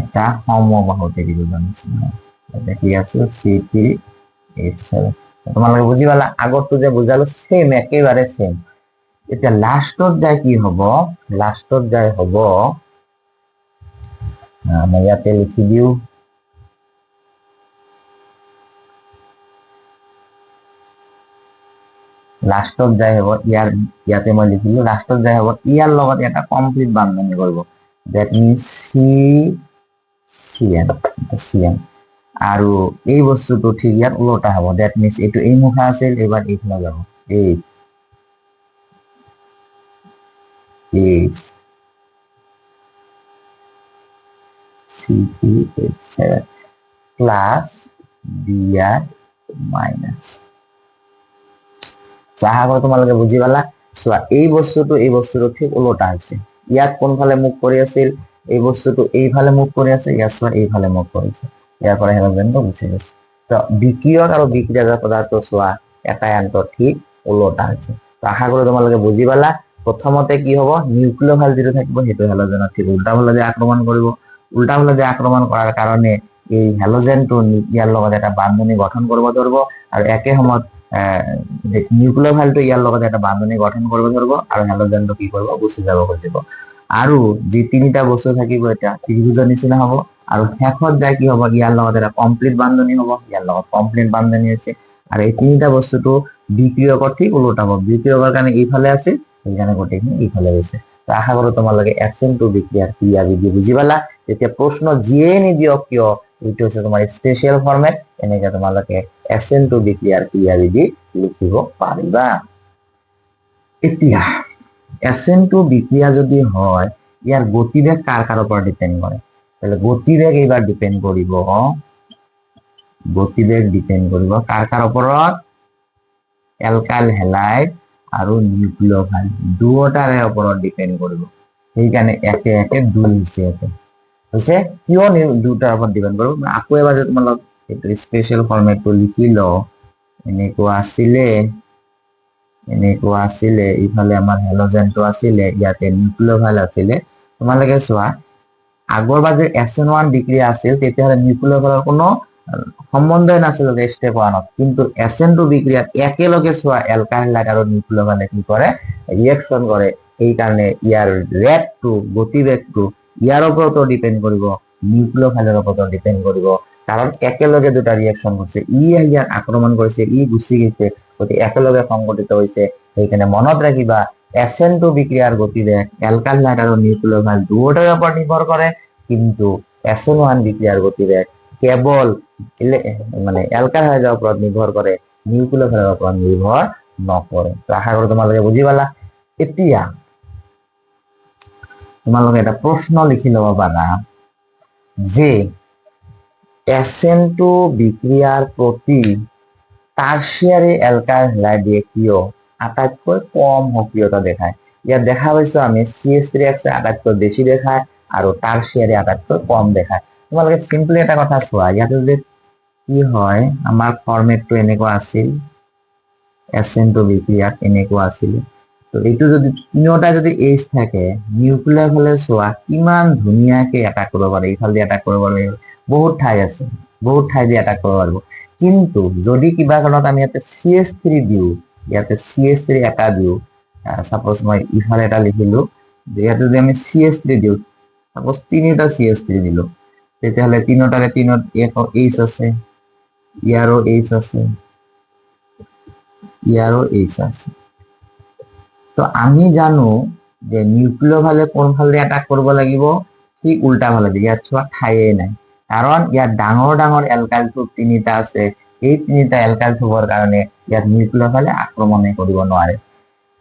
এটা সমবাহু ত্ৰিভুজৰ নিচিনা হ'ব। এটা কি আছে? C3H7। তোমালোকে বুজি পালা? আগৰটো যে বুজালো সেম, একেবাৰে সেম। এতিয়া লাষ্টত যায় কি হ'ব? লাষ্টত যায় হ'ব, মই ইয়াতে লিখি দিওঁ, লাষ্টত যাই হ'ব ইয়াৰ, ইয়াতে মই লিখিলো লাষ্টত যাই হ'ব ইয়াৰ লগত এটা কমপ্লিট বান্ধনী কৰিব, দ্যাট মিন্স CN। আৰু এই বস্তুটো ঠিক ইয়াৰ উল্টা হ'ব, দ্যাট মিন্স এইটো এই মুখা আছিল, এবাৰ এইফালে যাব, এই C3H7 প্লাস Br মাইনাস। আশা কৰো তোমালোকে বুজি পালা। চোৱা এই বস্তুটো ঠিক উল্টা হৈছে, ইয়াত কোনফালে মুখ কৰি আছিল? এই বস্তুটো এইফালে মুখ কৰি আছে, ইয়াত চোৱা এইফালে মুখ কৰিছে, ইয়াৰ পৰা হেলোজেনটো গুচি গৈছে। তো বিক্ৰিয়ক আৰু বিক্ৰিয়াজাত পদাৰ্থ চোৱা এটাই আনটো ঠিক উল্টা হৈছে। তো আশা কৰো তোমালোকে বুজি পালা। প্ৰথমতে কি হ'ব? নিউক্লিওফাইল যিটো থাকিব সেইটো হেলোজেনৰ ঠিক উল্টা ফালে দিয়ে আক্ৰমণ কৰিব, উল্টা ফালে দিয়ে আক্ৰমণ কৰাৰ কাৰণে এই হেলোজেনটো ইয়াৰ লগত এটা বান্ধনী গঠন কৰিব ধৰিব, আৰু একে সময়ত নিউক্লিওফাইলটো ইয়াৰ লগত এটা বান্ধনী গঠন কৰিব ধৰিব, আৰু হেলোজেনটো কি কৰিব? গুচি যাব খুজিব। আৰু যি তিনিটা বস্তু থাকিব এটা ত্ৰিভুজৰ নিচিনা হ'ব, আৰু শেষত যায় কি হ'ব? ইয়াৰ লগত এটা কমপ্লিট বান্ধনী হ'ব, ইয়াৰ লগত কমপ্লিট বান্ধনী হৈছে। আৰু এই তিনিটা বস্তুটো বিক্ৰিয়কৰ ঠিক উল্টা হ'ব, বিক্ৰিয়কৰ কাৰণে এইফালে আছে, সেইকাৰণে গোটেইখিনি এইফালে গৈছে। তো আশা কৰো তোমালোকে SN2 বিক্ৰিয়াৰ ক্ৰিয়াবিধি বুজি পালা। যেতিয়া প্ৰশ্ন যিয়ে নিদিয়ক কিয়, এইটো হৈছে তোমাৰ স্পেশাল ফৰম্যাট, এনেকে তোমালোকে SN2 বিক্ৰিয়াৰ ক্ৰিয়াবিধি লিখিব পাৰিবা। এতিয়া SN2 বিক্ৰিয়া যদি হয়, ইয়াৰ গতিবেগ কাৰ কাৰ ওপৰত ডিপেন্ড কৰে? তাহলে গতিবেগ এইবাৰ ডিপেন্ড কৰিব, গতিবেগ ডিপেন্ড কৰিব কাৰ কাৰ ওপৰত? এলকাইল হ্যালাইড আৰু নিউক্লিওফাইল দুয়োটাৰে ওপৰত ডিপেন্ড কৰিব। সেইকাৰণে একে একে দুই হৈছে, একে হৈছে কিয় দুটাৰ ওপৰত ডিপেন্ড কৰিব? আকৌ এবাৰ যদি তোমালোক এইটো স্পেশাল ফৰম্যাটটো লিখি লও, এনেকুৱা আছিলে, ইফালে আমাৰ হেলোজেনটো আছিলে, ইয়াতে নিউক্লিওফাইল আছিলে। তোমালোকে চোৱা আগৰবাৰ যে SN1 বিক্ৰিয়া আছিল তেতিয়াহ'লে নিউক্লিয়ফাইলৰ কোনো সম্বন্ধই নাছিল স্টেপ 1ত, কিন্তু SN2 বিক্ৰিয়াত একেলগে চোৱা এলকাইল হাইড্ৰাইড আৰু নিউক্লিয়ফাইলে কি কৰে ৰিয়েকচন কৰে। এই কাৰণে ইয়াৰ ৰেটটো গতিবেগটো ইয়াৰ ওপৰতো ডিপেন্ড কৰিব, নিউক্লিয়ফাইলৰ ওপৰতো ডিপেন্ড কৰিব, কাৰণ একেলগে দুটা ৰিয়েকচন কৰিছে, ইয়াক আক্ৰমণ কৰিছে, গুচি গৈছে, গতিকে একেলগে সংঘটিত হৈছে। সেইকাৰণে মনত ৰাখিবা SN2 বিক্রিয়ার গতিবেগ অ্যালকাইল হাইড্রাইড আর নিউক্লিয়ফাইল দুয়োটার উপর নির্ভর করে, কিন্তু SN1 বিক্রিয়ার গতিবেগ কেবল মানে অ্যালকাইল হাইড্রাইডের উপর নির্ভর করে, নিউক্লিয়ফাইলের উপর নির্ভর নকৰে। তো আশা কৰো তোমালোকে বুজি পালা। এতিয়া তোমালোকে এটা প্ৰশ্ন লিখি ল'ব পাৰা যে SN2 বিক্রিয়ার প্রতি টার্সিয়ারি অ্যালকাইল হ্যালাইডে কিয় আটাইতকৈ কম সক্রিয়তা দেখায়। ইয়াত দেখা পাইছো আমি CH3X আটাইতকৈ বেছি দেখায় আৰু টাৰ্সিয়াৰি আটাইতকৈ কম দেখায়। তোমালোকে সিম্পলি এটা কথা চোৱা, ইয়াতে যদি কি হয় আমাৰ ফৰমেটটো এনেকুৱা আছিল, SN2 বিক্ৰিয়াত এনেকুৱা আছিল, তো এইটো যদি তিনিটা যদি H থাকে, নিউক্লিয়ফাইলে চোৱা কিমান ধুনীয়াকে এটাক কৰিব পাৰে, ইফালে এটাক কৰিব পাৰে, বহুত ঠাই আছে, বহুত ঠাই দিয়ে এটাক কৰিব পাৰিব। কিন্তু যদি কিবা কাৰণত আমি ইয়াতে CH3 দিওঁ, ইয়াতে CH3 এটা দিওঁ, সাপোজ মই ইফালে এটা লিখিলো, ইয়াতে যদি আমি CH3 দিওঁ, সাপোজ তিনিটা CH3 দিলো, তেতিয়াহ'লে তিনিটাৰে তিনত H আছে, ইয়াৰো H আছে, ইয়াৰো H আছে। তো আমি জানো যে নিউক্লিয়ফাইলে কোনফালে এটাক কৰিব লাগিব, ঠিক উল্টা ফালে, ইয়াত চোৱা ঠাইয়ে নাই, কাৰণ ইয়াত ডাঙৰ ডাঙৰ এলকাইল গ্ৰুপ তিনিটা আছে, এই তিনিটা এলকাইল গ্ৰুপৰ কাৰণে ইয়াত নিউক্লিয়ফাইলে আক্ৰমণে কৰিব নোৱাৰে।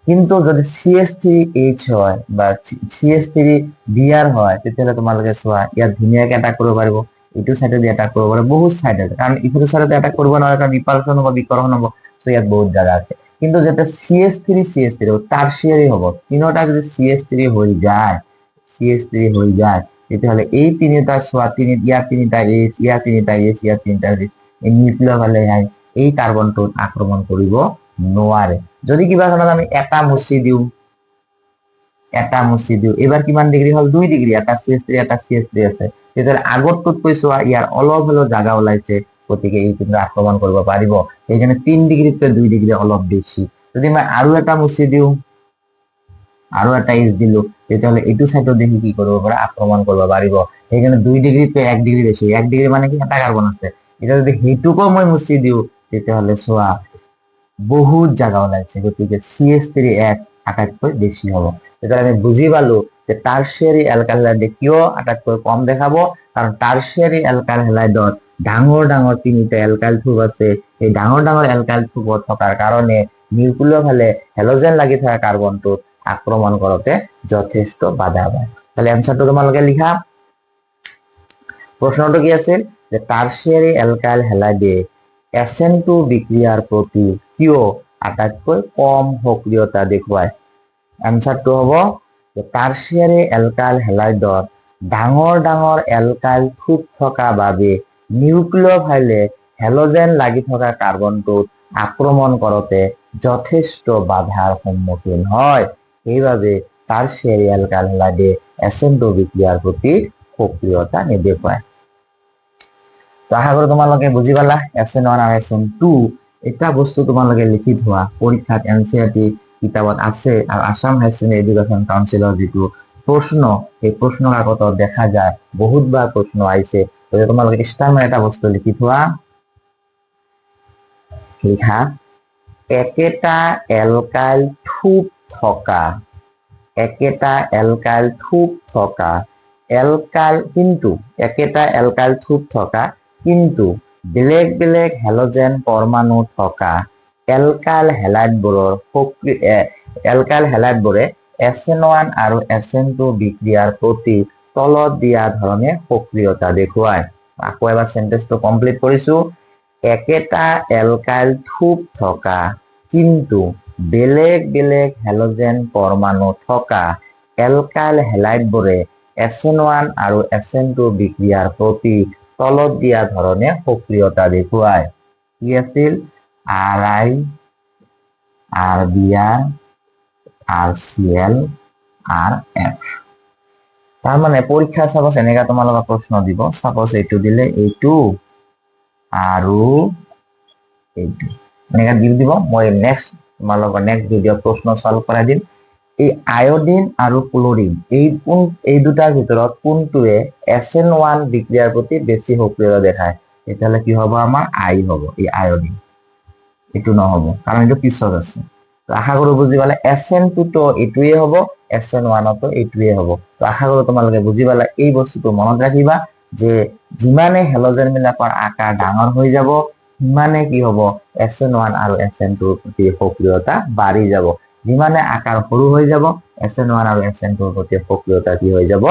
কিন্তু যদি CH3H হয় বা CH3Br হয়, তেতিয়াহ'লে তোমালোকে চোৱা ইয়াত ধুনীয়াকে এটাক কৰিব পাৰিব, এইটো চাইডে এটাক কৰিব পাৰে, বহুত চাইড আছে, কাৰণ ইফালে চাইডে এটাক কৰিব নোৱাৰে, কাৰণ ৰিপালচন হ'ব, বিকৰ্ষণ হ'ব, তো ইয়াত বহুত জাগা আছে। কিন্তু যেটা CH3 টার্সিয়ারি হব, তিনটা যদি CH3 হয়ে যায়, তেতিয়াহ'লে এই তিনিটা চোৱা, ইয়াৰ তিনিটা H, ইয়াৰ তিনিটা H, ইয়াৰ তিনিটা H, এই নিউক্লিয়ফাইলে এই কাৰ্বনটোত আক্ৰমণ কৰিব নোৱাৰে। যদি কিবা কাৰণত আমি এটা মুচি দিওঁ, এবাৰ কিমান ডিগ্ৰী হ'ল, 2 ডিগ্ৰী, এটা CH3 আছে, তেতিয়াহ'লে আগতকৈ চোৱা ইয়াৰ অলপ হলেও জাগা ওলাইছে, গতিকে এই কিন্তু আক্ৰমণ কৰিব পাৰিব। সেইকাৰণে 3 ডিগ্ৰীতকৈ 2 ডিগ্ৰী অলপ বেছি। যদি মই আৰু এটা মুচি দিওঁ, আৰু এটা H দিলো, তেতিয়াহ'লে এইটো চাইডত দেখি কি কৰিব পাৰে, আক্ৰমণ কৰিব পাৰিব। সেইকাৰণে 2 ডিগ্ৰীতকৈ 1 ডিগ্ৰী বেছি, 1 ডিগ্ৰী মানে কি এটা কাৰ্বন আছে, এতিয়া যদি সেইটোকো মই মুচি দিওঁ, তেতিয়াহ'লে চোৱা বহুত জাগা ওলাইছে, গতিকে CH3X আটাইতকৈ বেছি হ'ব। তেতিয়া আমি বুজি পালো যে টার্সিয়ারি অ্যালকাইল হ্যালাইডে কিয় আটাইতকৈ কম দেখাব, কাৰণ টাৰ্সিয়াৰি অ্যালকাইল হ্যালাইডত ডাঙৰ ডাঙৰ তিনিটা এলকাইল গ্ৰুপ আছে, এই ডাঙৰ ডাঙৰ এলকাইল গ্ৰুপত থকাৰ কাৰণে নিউক্লিয়ফাইলে হেলোজেন লাগি থকা কাৰ্বনটোত আক্ৰমণ কৰোতে যথেষ্ট বাধা পায়। তাহলে এনসারটো তোমালোকে লিখা। প্রশ্নটো কি আছিল যে টার্সিয়ারি অ্যালকাইল হ্যালাইডে SN2 বিক্রিয়ার প্রতি কিয় আটাইতকৈ কম সক্রিয়তা দেখুৱায়। এনসাৰটো হ'ব যে টাৰ্সিয়াৰি অ্যালকাইল হ্যালাইডত ডাঙৰ ডাঙৰ এলকাইল গ্ৰুপ থকা বাবে নিউক্লিয়ফাইলে হেলোজেন লাগি থকা কাৰ্বনটোত আক্ৰমণ কৰোতে যথেষ্ট বাধাৰ সন্মুখীন হয়, সেইবাবে টাৰ্সিয়াৰি অ্যালকাইল হ্যালাইডে SN2 বিক্ৰিয়াৰ প্ৰতি সক্ৰিয়তা নেদেখুৱায়। তো আশা কৰো তোমালোকে বুজি পালা SN1 আৰু SN2। এটা বস্তু তোমালোকে লিখি থোৱা, পৰীক্ষাত NCERT কিতাপত আছে, আৰু আসাম হাই সেকেন্ডাৰি এডুকেশন কাউন্সিলৰ যিটো প্ৰশ্ন, এই প্ৰশ্ন কাকতত দেখা যায় বহুতবাৰ প্ৰশ্ন আহিছে। গতিকে তোমালোকে স্টাৰ এটা বস্তু লিখি থোৱা, লিখা একেটা এলকাইল থূপ থকা, একেটা এলকাইল থূপ থকা এলকাইল, কিন্তু একেটা এলকাইল থূপ থকা কিন্তু বেলেগ বেলেগ হেলোজেন পৰমাণু থকা এলকাইল হ্যালাইডবোৰে SN1 আৰু SN2 বিক্ৰিয়াৰ প্ৰতি তলত দিয়া ধৰণে সক্ৰিয়তা দেখুৱায়। আকৌ এবাৰ সেন্টেন্সটো কমপ্লিট কৰিছো, একেটা এলকাইল থূপ থকা কিন্তু বেলেগ বেলেগ হেলোজেন পৰমাণু থকা এলকাইল হ্যালাইডবোৰে SN1 আৰু SN2 বিক্ৰিয়াৰ প্ৰতি তলত দিয়া ধৰণে সক্ৰিয়তা দেখুৱায়। কি আছিল? RI, RBr, RCl, RF। তাৰ মানে পৰীক্ষা সাপোজ এনেকা তোমালোকক প্ৰশ্ন দিব, সাপোজ এইটো দিলে এইটো আৰু এইটো এনেকা দিব। মই নেক্সট তোমালোকৰ নেক্সট ভিডিঅ' প্ৰশ্ন সলভ কৰাই দিম। এই আয়োডিন আৰু ক্লোৰিন এই দুটাৰ ভিতৰত কোনটোৱে SN1 বিক্ৰিয়াৰ প্ৰতি বেছি সক্ৰিয়তা দেখায়? তেতিয়াহ'লে কি হ'ব, আমাৰ আই হ'ব, এই আয়োডিন। এইটো নহ'ব কাৰণ এইটো পিছত আছে। আশা কৰো বুজি পালে। SN2 তো এইটোৱে হ'ব, SN1 তো এইটোৱে হ'ব। তো আশা কৰো তোমালোকে বুজি পালা। এই বস্তুটো মনত ৰাখিবা যে যিমানে হেলোজেন বিলাকৰ আকাৰ ডাঙৰ হৈ যাব সিমানে কি হ'ব, SN1 আৰু SN2 প্ৰতি সক্ৰিয়তা বাঢ়ি যাব। যিমানে আকাৰ সৰু হৈ যাব SN1 আৰু SN2 প্ৰতি সক্ৰিয়তা কি হৈ যাব,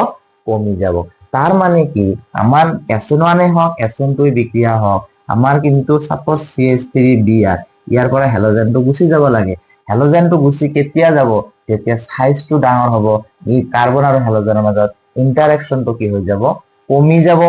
কমি যাব। তাৰ মানে কি, আমাৰ SN1 হওক SN2 বিক্ৰিয়া হওক, আমাৰ কিন্তু সাপোজ CH3Br ইয়াৰ পৰা হেলোজেনটো গুচি যাব লাগে। হেলোজেনটো গুচি কেতিয়া যাব, যেতিয়া সাইজটো ডাঙৰ হ'ব, এই কাৰ্বন আৰু হেলোজেনৰ মাজত ইন্টাৰেকশনটো কি হৈ যাব, কমি যাব।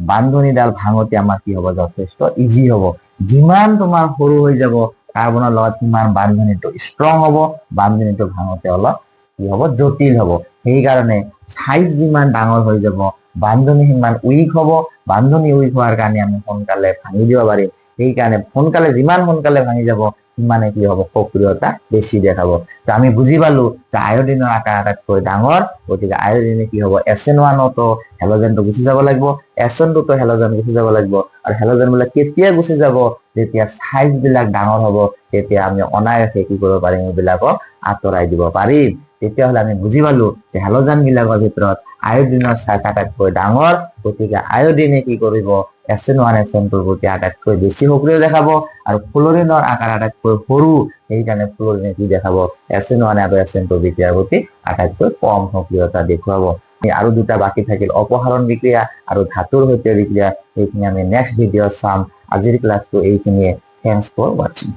বান্ধনীডাল ভাঙতে আমাৰ কি হ'ব, যথেষ্ট ইজি হ'ব। যিমান তোমাৰ সৰু হৈ যাব কাৰ্বনৰ লগত সিমান বান্ধনীটো ষ্ট্ৰং হ'ব, বান্ধনীটো ভাঙতে অলপ কি হ'ব, জটিল হ'ব। সেইকাৰণে সাইজ যিমান ডাঙৰ হৈ যাব বান্ধনী সিমান উইক হ'ব। বান্ধনী উইক হোৱাৰ কাৰণে আমি সোনকালে ভাঙি দিব পাৰিম। সেইকাৰণে যিমান সোনকালে ভাঙি যাব সিমানে কি হ'ব, সক্ৰিয়তা বেছি দেখাব। তো আমি বুজি পালো যে আয়োডিনৰ আকাৰ আটাইতকৈ ডাঙৰ, গতিকে আয়োডিনে কি হ'ব, SN1 তো হেলোজেনটো গুচি যাব লাগিব, SN2 তো হেলোজেন গুচি যাব লাগিব। আৰু হেলোজেন বিলাক কেতিয়া গুচি যাব, যেতিয়া সাইজ বিলাক ডাঙৰ হ'ব, তেতিয়া আমি অনায়াসে কি কৰিব পাৰিম, এইবিলাকক আঁতৰাই দিব পাৰিম। তেতিয়াহ'লে আমি বুজি পালো যে হেলোজেন বিলাকৰ ভিতৰত আয়োডিনৰ চাক আটাইতকৈ ডাঙৰ, গতিকে আয়োডিনে কি কৰিব, SN1 SN2 প্ৰতি আটাইতকৈ বেছি সক্ৰিয় দেখাব। আৰু ফ্লুৰিনৰ আকাৰ আটাইতকৈ সৰু, সেইকাৰণে ফ্লুৰিনে কি দেখাব, SN1 আৰু SN2 বিক্ৰিয়াৰ প্ৰতি আটাইতকৈ কম সক্ৰিয়তা দেখুৱাব। আৰু দুটা বাকী থাকিল, অপসাৰণ বিক্ৰিয়া আৰু ধাতুৰ সৈতে বিক্ৰিয়া। সেইখিনি আমি নেক্সট ভিডিঅ' চাম। আজিৰ ক্লাছটো এইখিনিয়ে। থেংকস ফৰ ৱাচিং।